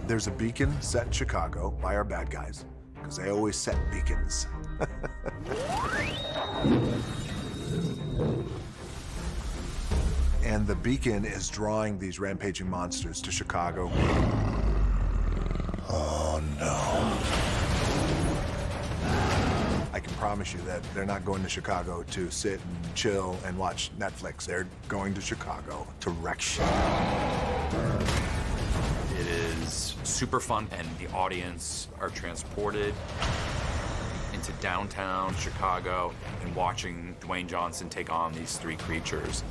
There's a beacon set in Chicago by our bad guys, because they always set beacons. And the beacon is drawing these rampaging monsters to Chicago. Oh, no. I can promise you that they're not going to Chicago to sit and chill and watch Netflix. They're going to Chicago to wreck shit. It is super fun, and the audience are transported into downtown Chicago and watching Dwayne Johnson take on these three creatures.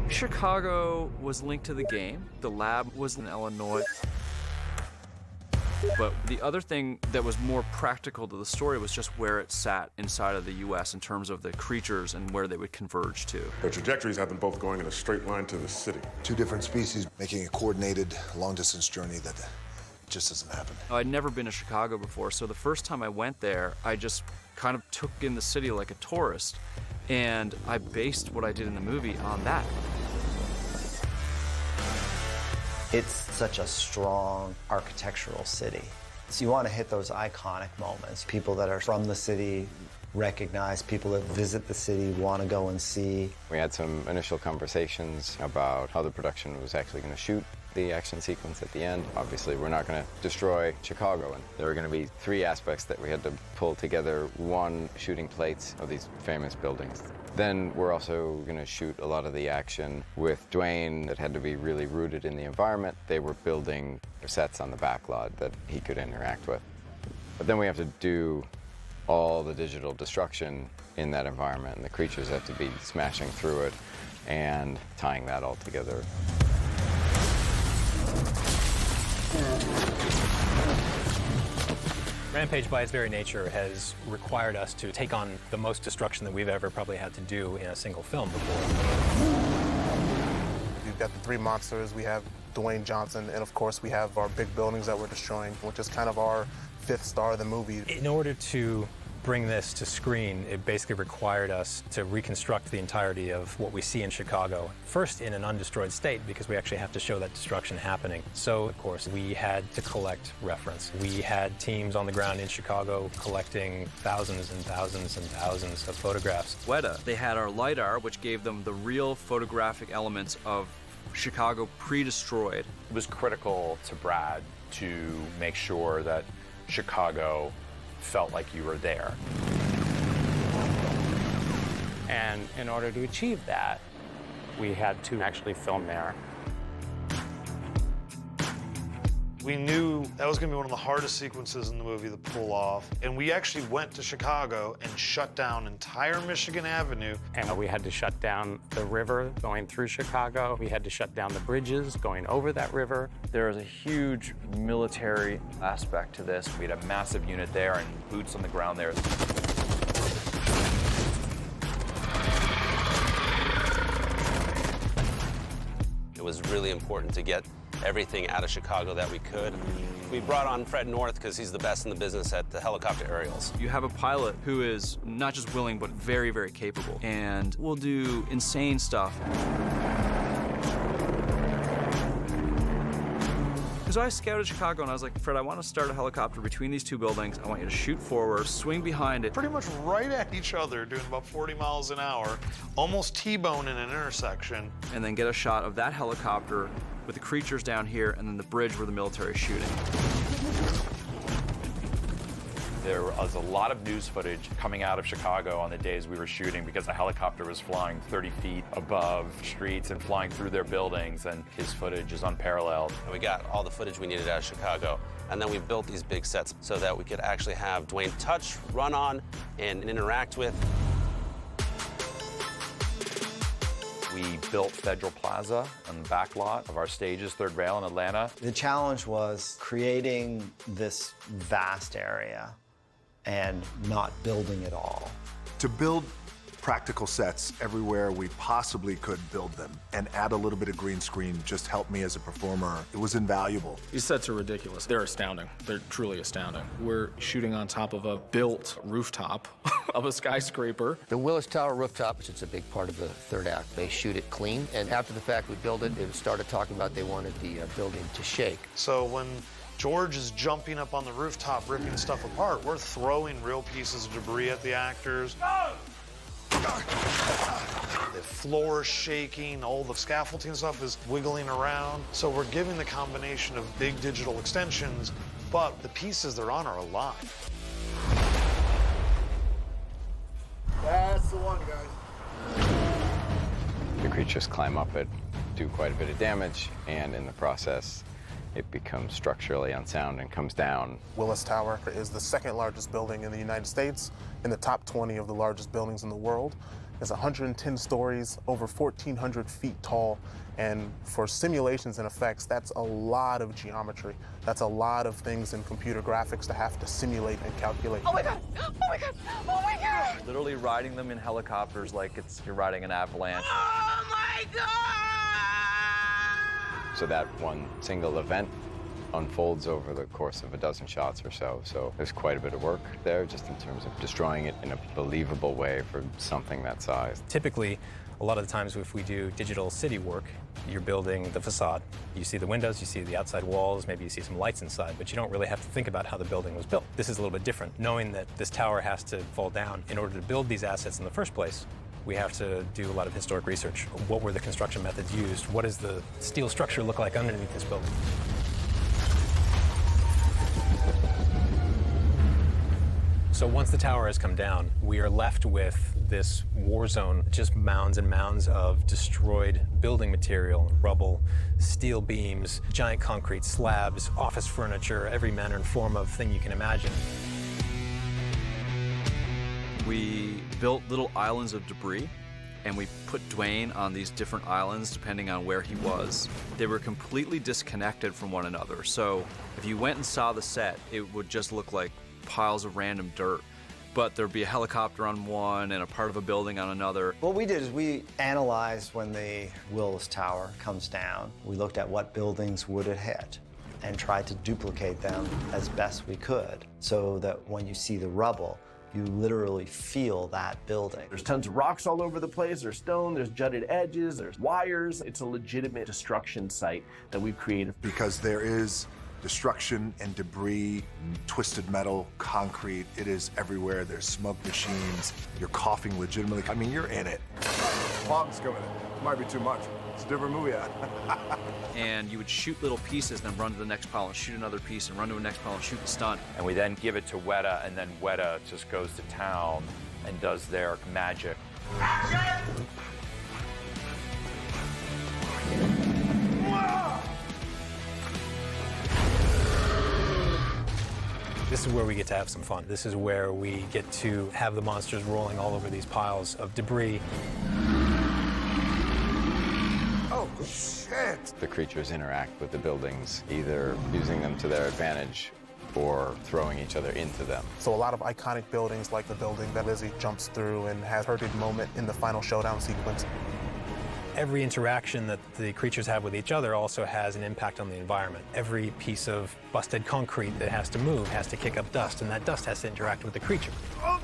Chicago was linked to the game. The lab was in Illinois. But the other thing that was more practical to the story was just where it sat inside of the U.S. in terms of the creatures and where they would converge to. Their trajectories have them both going in a straight line to the city. Two different species making a coordinated long-distance journey that just doesn't happen. I'd never been to Chicago before, so the first time I went there, I just kind of took in the city like a tourist, and I based what I did in the movie on that. It's such a strong architectural city. So you want to hit those iconic moments. People that are from the city recognize, people that visit the city want to go and see. We had some initial conversations about how the production was actually going to shoot the action sequence at the end. Obviously, we're not going to destroy Chicago, and there were going to be three aspects that we had to pull together. One, shooting plates of these famous buildings. Then we're also going to shoot a lot of the action with Dwayne that had to be really rooted in the environment. They were building sets on the backlot that he could interact with. But then we have to do all the digital destruction in that environment, and the creatures have to be smashing through it and tying that all together. Rэмpédge, by its very nature, has required us to take on the most destruction that we've ever probably had to do in a single film before. We've got the three monsters, we have Dwayne Johnson, and of course we have our big buildings that we're destroying, which is kind of our fifth star of the movie. In order to bring this to screen, it basically required us to reconstruct the entirety of what we see in Chicago. First in an undestroyed state, because we actually have to show that destruction happening. So, of course, we had to collect reference. We had teams on the ground in Chicago collecting thousands and thousands and thousands of photographs. Weta, they had our LiDAR, which gave them the real photographic elements of Chicago pre-destroyed. It was critical to Brad to make sure that Chicago felt like you were there. And in order to achieve that, we had to actually film there. We knew that was going to be one of the hardest sequences in the movie to pull off. And we actually went to Chicago and shut down entire Michigan Avenue. And we had to shut down the river going through Chicago. We had to shut down the bridges going over that river. There is a huge military aspect to this. We had a massive unit there and boots on the ground there. It was really important to get everything out of Chicago that we could. We brought on Fred North because he's the best in the business at the helicopter aerials. You have a pilot who is not just willing, but very, very capable, and will do insane stuff. So I scouted Chicago, and I was like, Fred, I want to start a helicopter between these two buildings. I want you to shoot forward, swing behind it. Pretty much right at each other, doing about 40 miles an hour, almost T-bone in an intersection. And then get a shot of that helicopter with the creatures down here, and then the bridge where the military is shooting. There was a lot of news footage coming out of Chicago on the days we were shooting because the helicopter was flying 30 feet above streets and flying through their buildings, and his footage is unparalleled. We got all the footage we needed out of Chicago, and then we built these big sets so that we could actually have Dwayne touch, run on, and interact with. We built Federal Plaza on the back lot of our stages, Third Rail in Atlanta. The challenge was creating this vast area and not building it all. To build practical sets everywhere we possibly could build them, and add a little bit of green screen just helped me as a performer. It was invaluable. These sets are ridiculous. They're astounding. They're truly astounding. We're shooting on top of a built rooftop of a skyscraper. The Willis Tower rooftop, it's a big part of the third act. They shoot it clean, and after the fact we build it, they started talking about they wanted the building to shake. So when George is jumping up on the rooftop, ripping stuff apart, we're throwing real pieces of debris at the actors. The floor is shaking, all the scaffolding stuff is wiggling around. So we're giving the combination of big digital extensions, but the pieces they're on are alive. That's the one, guys. The creatures climb up it, do quite a bit of damage, and in the process, it becomes structurally unsound and comes down. Willis Tower is the second largest building in the United States, in the top 20 of the largest buildings in the world. It's 110 stories, over 1,400 feet tall, and for simulations and effects, that's a lot of geometry. That's a lot of things in computer graphics to have to simulate and calculate. Oh my God! Oh my God! Oh my God! Literally riding them in helicopters like you're riding an avalanche. Oh my God! So that one single event unfolds over the course of a dozen shots or so. So there's quite a bit of work there just in terms of destroying it in a believable way for something that size. Typically, a lot of the times if we do digital city work, you're building the facade. You see the windows, you see the outside walls, maybe you see some lights inside, but you don't really have to think about how the building was built. This is a little bit different. Knowing that this tower has to fall down in order to build these assets in the first place, we have to do a lot of historic research. What were the construction methods used? What does the steel structure look like underneath this building? So once the tower has come down, we are left with this war zone, just mounds and mounds of destroyed building material, rubble, steel beams, giant concrete slabs, office furniture, every manner and form of thing you can imagine. We built little islands of debris, and we put Dwayne on these different islands depending on where he was. They were completely disconnected from one another, so if you went and saw the set, it would just look like piles of random dirt. But there'd be a helicopter on one and a part of a building on another. What we did is we analyzed when the Willis Tower comes down. We looked at what buildings would it hit and tried to duplicate them as best we could so that when you see the rubble, you literally feel that building. There's tons of rocks all over the place. There's stone, there's jutted edges, there's wires. It's a legitimate destruction site that we've created. Because there is destruction and debris, twisted metal, concrete. It is everywhere. There's smoke machines. You're coughing legitimately. I mean, you're in it. Fog's coming in. Might be too much. It's a different movie. And you would shoot little pieces, then run to the next pile and shoot another piece and run to the next pile and shoot the stunt. And we then give it to Weta, and then Weta just goes to town and does their magic. This is where we get to have some fun. This is where we get to have the monsters rolling all over these piles of debris. Oh, shit! The creatures interact with the buildings, either using them to their advantage or throwing each other into them. So a lot of iconic buildings, like the building that Lizzie jumps through and has her big moment in the final showdown sequence. Every interaction that the creatures have with each other also has an impact on the environment. Every piece of busted concrete that has to move has to kick up dust, and that dust has to interact with the creature.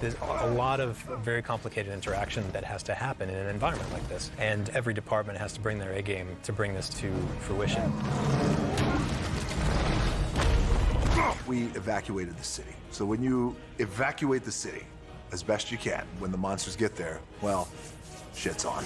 There's a lot of very complicated interaction that has to happen in an environment like this, and every department has to bring their A game to bring this to fruition. We evacuated the city. So when you evacuate the city as best you can, when the monsters get there, well, shit's on.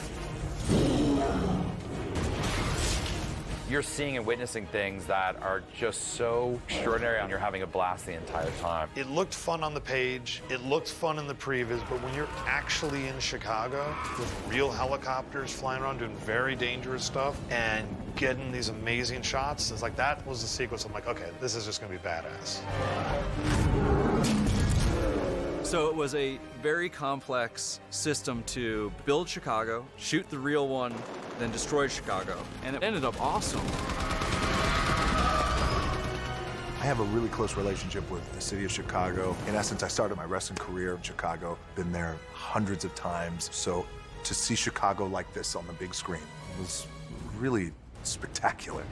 You're seeing and witnessing things that are just so extraordinary, and you're having a blast the entire time. It looked fun on the page, it looked fun in the previews, but when you're actually in Chicago with real helicopters flying around doing very dangerous stuff and getting these amazing shots, it's like that was the sequence. I'm like, okay, this is just gonna be badass. So it was a very complex system to build Chicago, shoot the real one, then destroy Chicago. And it ended up awesome. I have a really close relationship with the city of Chicago. In essence, I started my wrestling career in Chicago, been there hundreds of times. So to see Chicago like this on the big screen was really spectacular.